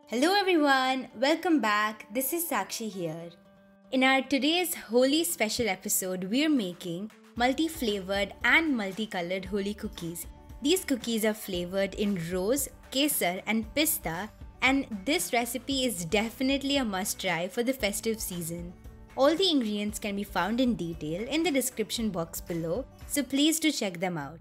Hello everyone, welcome back. This is Sakshi here. In our today's Holi special episode, we're making multi-flavored and multicolored Holi cookies. These cookies are flavored in rose, kesar and pista, and this recipe is definitely a must try for the festive season. All the ingredients can be found in detail in the description box below, so please do check them out.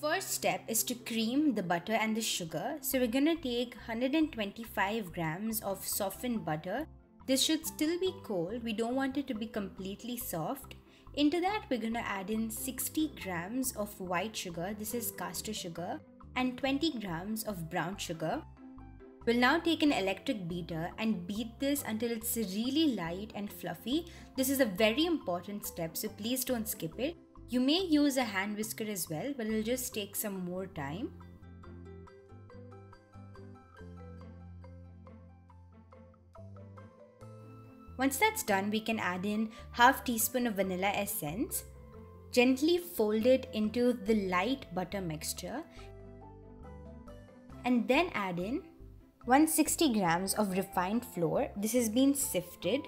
First step is to cream the butter and the sugar. So we're going to take 125 grams of softened butter. This should still be cold. We don't want it to be completely soft. Into that we're going to add in 60 grams of white sugar. This is castor sugar, and 20 grams of brown sugar. We'll now take an electric beater and beat this until it's really light and fluffy. This is a very important step, so please don't skip it. You may use a hand whisker as well, but it'll just take some more time. Once that's done, we can add in half teaspoon of vanilla essence. Gently fold it into the light butter mixture. And then add in 160 grams of refined flour. This has been sifted.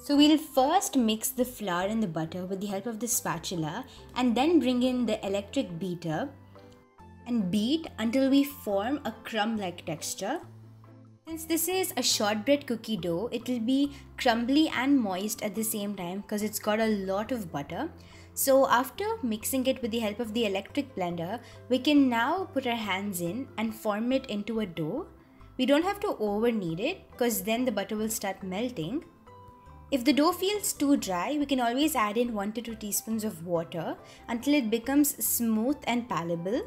So we'll first mix the flour and the butter with the help of the spatula and then bring in the electric beater and beat until we form a crumb-like texture. Since this is a shortbread cookie dough, it will be crumbly and moist at the same time because it's got a lot of butter. So after mixing it with the help of the electric blender, we can now put our hands in and form it into a dough. We don't have to over knead it because then the butter will start melting. If the dough feels too dry, we can always add in 1 to 2 teaspoons of water until it becomes smooth and palatable.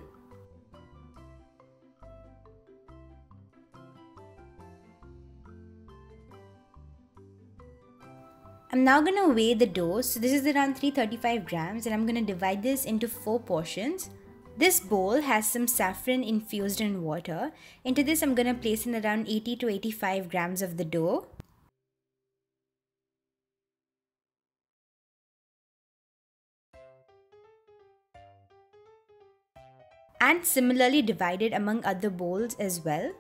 I'm now going to weigh the dough. So this is around 335 grams and I'm going to divide this into 4 portions. This bowl has some saffron infused in water. Into this I'm going to place in around 80 to 85 grams of the dough. And similarly divided among other bowls as well.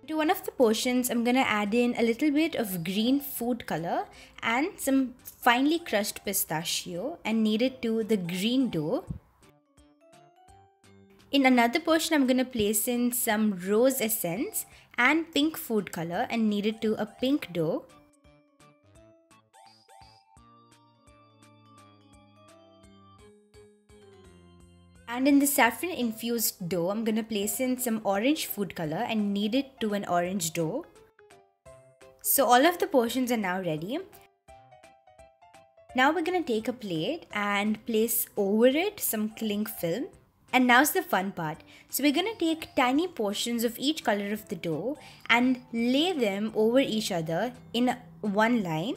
To one of the portions, I'm going to add in a little bit of green food color and some finely crushed pistachio and knead it to the green dough. In another portion, I'm going to place in some rose essence and pink food color and knead it to a pink dough. And in the saffron infused dough, I'm going to place in some orange food color and knead it to an orange dough. So all of the portions are now ready. Now we're going to take a plate and place over it some cling film. And now's the fun part. So we're going to take tiny portions of each color of the dough and lay them over each other in one line.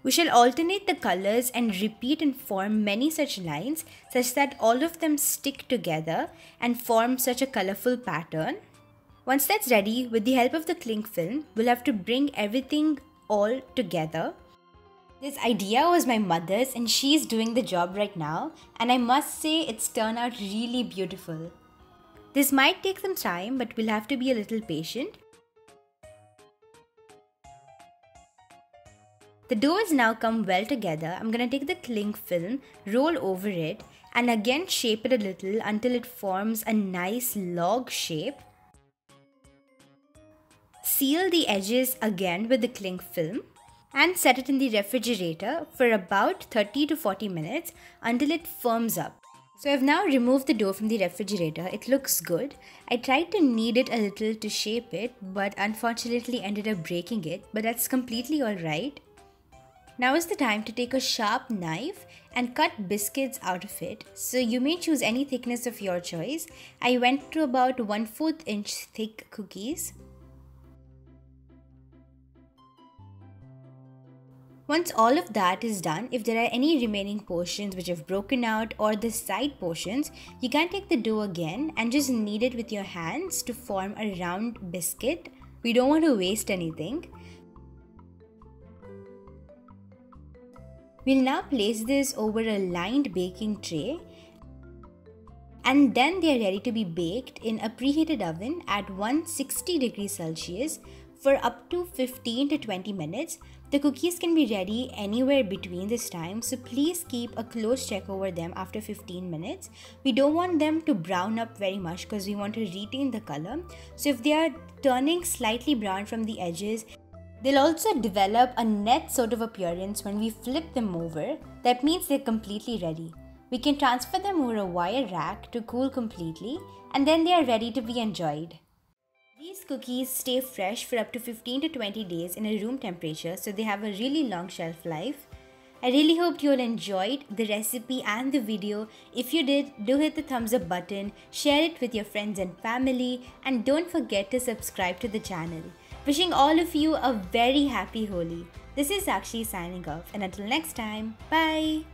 We shall alternate the colors and repeat and form many such lines such that all of them stick together and form such a colorful pattern. Once that's ready, with the help of the cling film, we'll have to bring everything all together. This idea was my mother's and she's doing the job right now, and I must say it's turned out really beautiful. This might take some time, but we'll have to be a little patient. The dough has now come well together. I'm going to take the cling film, roll over it and again shape it a little until it forms a nice log shape. Seal the edges again with the cling film and set it in the refrigerator for about 30 to 40 minutes until it firms up. So I've now removed the dough from the refrigerator. It looks good. I tried to knead it a little to shape it, but unfortunately ended up breaking it, but that's completely alright. Now is the time to take a sharp knife and cut biscuits out of it. So you may choose any thickness of your choice. I went to about 1/4 inch thick cookies. Once all of that is done, if there are any remaining portions which have broken out or the side portions, you can take the dough again and just knead it with your hands to form a round biscuit. We don't want to waste anything. We'll now place this over a lined baking tray, and then they are ready to be baked in a preheated oven at 160 degrees Celsius for up to 15 to 20 minutes. The cookies can be ready anywhere between this time, so please keep a close check over them after 15 minutes. We don't want them to brown up very much because we want to retain the color. So if they are turning slightly brown from the edges, they'll also develop a net sort of appearance when we flip them over. That means they're completely ready. We can transfer them over a wire rack to cool completely, and then they are ready to be enjoyed. These cookies stay fresh for up to 15 to 20 days in a room temperature, so they have a really long shelf life. I really hope you all enjoyed the recipe and the video. If you did, do hit the thumbs up button, share it with your friends and family, and don't forget to subscribe to the channel. Wishing all of you a very happy Holi. This is Sakshi signing off, and until next time, bye!